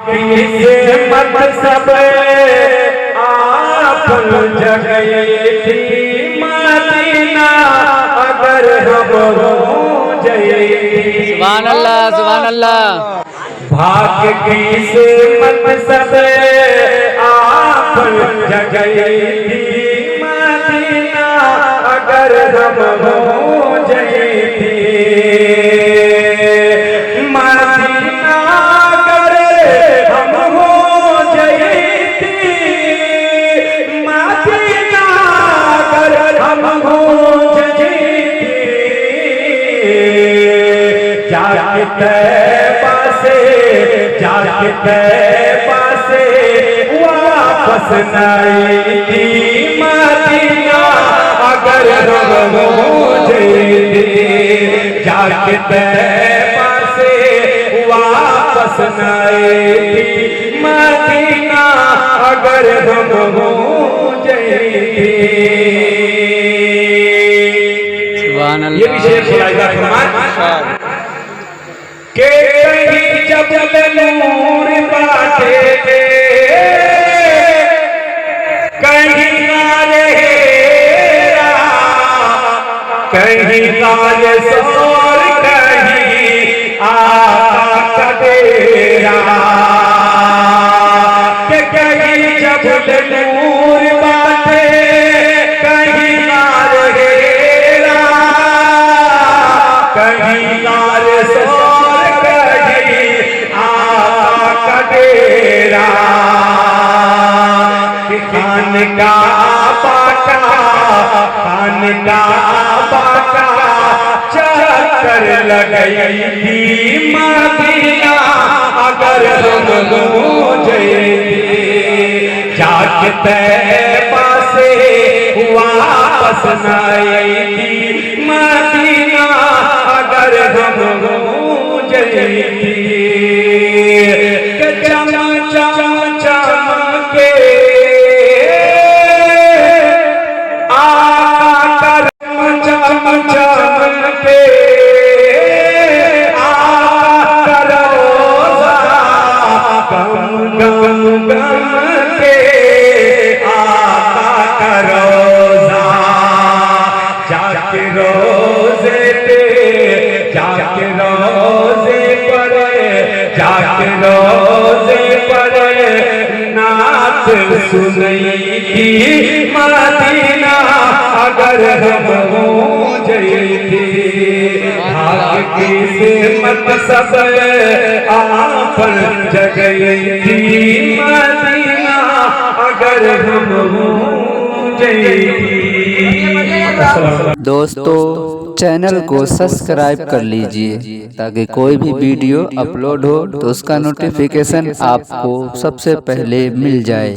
मत सब आप जगई थी मदीना अगर हम हो जई। सुभान अल्लाह सुभान अल्लाह। भाग्य की से मत सब आप जगई थी मदीना अगर हम हो जई थी। मदीना अगर हम हो जई थी, मदीना अगर हम हो जई थी। जाके तैबा से वापस नहीं थी मदीना अगर हम हो जई थी। जाके तैबा से वापस नहीं थी मदीना अगर हम हो जई थी। सुभान अल्लाह। ये भी शेर खुलाइदा फरमान के कहीं जब नूर बाटे कहीं नारे कहीं नारे सोर कहीं आका का डेरा। के कहीं जब नूर बाटे कहीं नारे कहीं नारे सोर कहीं आका का डेरा। खान का बाका चक्कर लगई थी मदीना अगर हम हो जई थी। जाके तैबा से वापस नहीं थी मदीना अगर हम हो जई थी। चम चम चमके रोजे पर नात सुनई थी मदीना अगर हम हो जई थी। भाग्य से मत सब आपन जगई थी मदीना अगर हम हो जई थी। दोस्तों चैनल को सब्सक्राइब कर लीजिए ताकि कोई भी वीडियो अपलोड हो तो उसका नोटिफिकेशन आपको सबसे पहले मिल जाए।